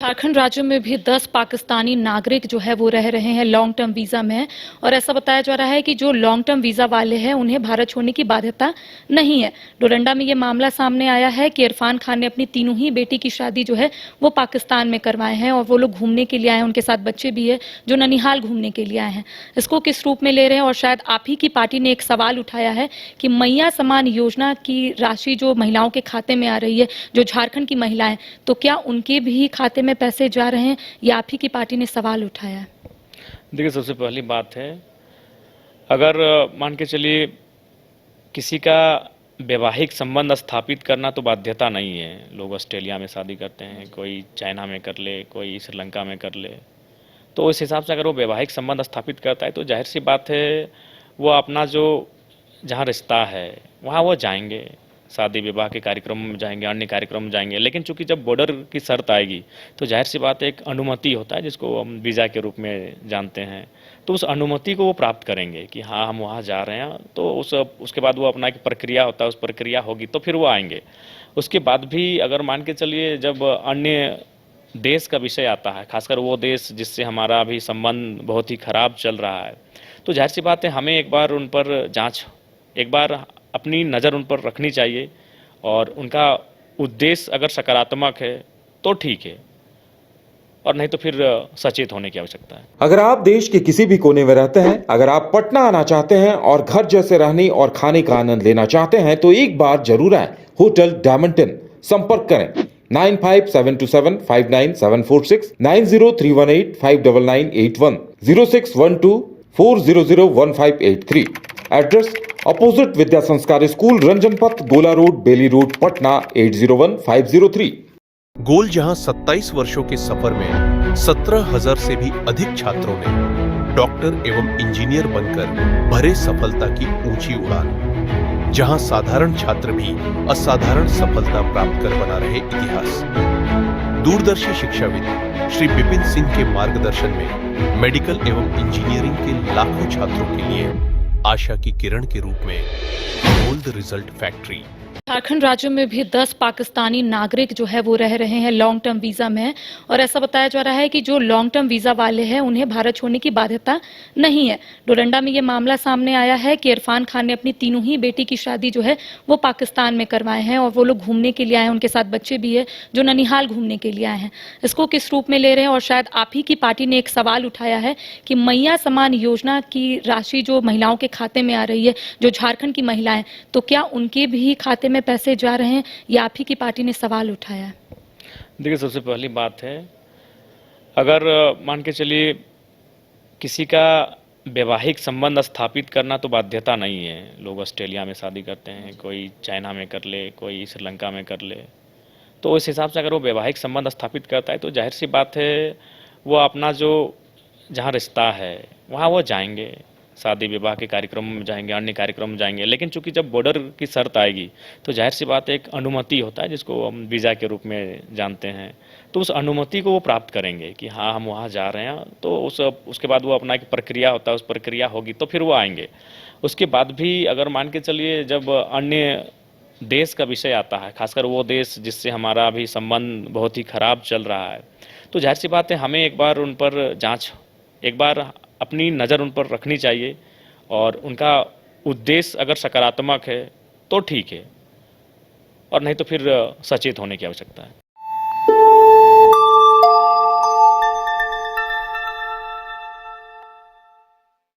झारखंड राज्य में भी 10 पाकिस्तानी नागरिक जो है वो रह रहे हैं लॉन्ग टर्म वीजा में। और ऐसा बताया जा रहा है कि जो लॉन्ग टर्म वीजा वाले हैं उन्हें भारत छोड़ने की बाध्यता नहीं है। डोरंडा में ये मामला सामने आया है कि इरफान खान ने अपनी तीनों ही बेटी की शादी जो है वो पाकिस्तान में करवाए हैं और वो लोग घूमने के लिए आए हैं, उनके साथ बच्चे भी है जो ननिहाल घूमने के लिए आए हैं। इसको किस रूप में ले रहे हैं, और शायद आप ही की पार्टी ने एक सवाल उठाया है कि मैया समान योजना की राशि जो महिलाओं के खाते में आ रही है, जो झारखंड की महिलाएं, तो क्या उनके भी खाते में पैसे जा रहे हैं, या आप ही की पार्टी ने सवाल उठाया है? देखिए, सबसे पहली बात है, अगर मान के चलिए किसी का वैवाहिक संबंध स्थापित करना तो बाध्यता नहीं है। लोग ऑस्ट्रेलिया में शादी करते हैं, कोई चाइना में कर ले, कोई श्रीलंका में कर ले। तो इस हिसाब से अगर वो वैवाहिक संबंध स्थापित करता है तो जाहिर सी बात है वो अपना जो जहाँ रिश्ता है वहाँ वो जाएंगे, शादी विवाह के कार्यक्रम में जाएंगे, अन्य कार्यक्रम में जाएंगे। लेकिन चूंकि जब बॉर्डर की शर्त आएगी तो जाहिर सी बात है एक अनुमति होता है जिसको हम वीज़ा के रूप में जानते हैं, तो उस अनुमति को वो प्राप्त करेंगे कि हाँ हम वहाँ जा रहे हैं। तो उसके बाद वो अपना एक प्रक्रिया होता है, उस प्रक्रिया होगी तो फिर वो आएंगे। उसके बाद भी अगर मान के चलिए जब अन्य देश का विषय आता है, खासकर वो देश जिससे हमारा अभी संबंध बहुत ही खराब चल रहा है, तो जाहिर सी बात है हमें एक बार उन पर एक बार अपनी नज़र उन पर रखनी चाहिए। और उनका उद्देश्य अगर सकारात्मक है तो ठीक है, और नहीं तो फिर सचेत होने की आवश्यकता है। अगर आप देश के किसी भी कोने में रहते हैं, अगर आप पटना आना चाहते हैं और घर जैसे रहने और खाने का आनंद लेना चाहते हैं तो एक बार जरूर आए होटल डायमंटन। संपर्क करें 9572759746, 9031859981, 0612400153। एड्रेस अपोजिट विद्या संस्कार स्कूल, रंजन पथ, गोला रोड, बेली रोड, पटना 801503। गोल जहां 27 वर्षों के सफर में 17,000 से भी अधिक छात्रों ने डॉक्टर एवं इंजीनियर बनकर भरे सफलता की ऊंची उड़ान, जहां साधारण छात्र भी असाधारण सफलता प्राप्त कर बना रहे इतिहास। दूरदर्शी शिक्षाविद श्री विपिन सिंह के मार्गदर्शन में मेडिकल एवं इंजीनियरिंग के लाखों छात्रों के लिए आशा की किरण के रूप में गोल्ड रिजल्ट फैक्ट्री। झारखंड राज्य में भी 10 पाकिस्तानी नागरिक जो है वो रह रहे हैं लॉन्ग टर्म वीजा में। और ऐसा बताया जा रहा है कि जो लॉन्ग टर्म वीजा वाले हैं उन्हें भारत छोड़ने की बाध्यता नहीं है। डोरंडा में ये मामला सामने आया है कि इरफान खान ने अपनी तीनों ही बेटी की शादी जो है वो पाकिस्तान में करवाए हैं और वो लोग घूमने के लिए आए हैं, उनके साथ बच्चे भी है जो ननिहाल घूमने के लिए आए हैं। इसको किस रूप में ले रहे हैं, और शायद आप ही की पार्टी ने एक सवाल उठाया है कि मैया समान योजना की राशि जो महिलाओं के खाते में आ रही है, जो झारखंड की महिलाएं, तो क्या उनके भी खाते में पैसे जा रहे हैं, या आप ही की पार्टी ने सवाल उठाया है? देखिए, सबसे पहली बात है, अगर मान के चलिए किसी का वैवाहिक संबंध स्थापित करना तो बाध्यता नहीं है। लोग ऑस्ट्रेलिया में शादी करते हैं, कोई चाइना में कर ले, कोई श्रीलंका में कर ले। तो इस हिसाब से अगर वो वैवाहिक संबंध स्थापित करता है तो जाहिर सी बात है वो अपना जो जहाँ रिश्ता है वहाँ वो जाएंगे, शादी विवाह के कार्यक्रम में जाएंगे, अन्य कार्यक्रम में जाएंगे। लेकिन चूंकि जब बॉर्डर की शर्त आएगी तो जाहिर सी बात है एक अनुमति होता है जिसको हम वीज़ा के रूप में जानते हैं, तो उस अनुमति को वो प्राप्त करेंगे कि हाँ हम वहाँ जा रहे हैं। तो उसके बाद वो अपना एक प्रक्रिया होता है, उस प्रक्रिया होगी तो फिर वो आएंगे। उसके बाद भी अगर मान के चलिए जब अन्य देश का विषय आता है, खासकर वो देश जिससे हमारा अभी संबंध बहुत ही खराब चल रहा है, तो जाहिर सी बात है हमें एक बार उन पर एक बार अपनी नज़र उन पर रखनी चाहिए। और उनका उद्देश्य अगर सकारात्मक है तो ठीक है, और नहीं तो फिर सचेत होने की आवश्यकता है।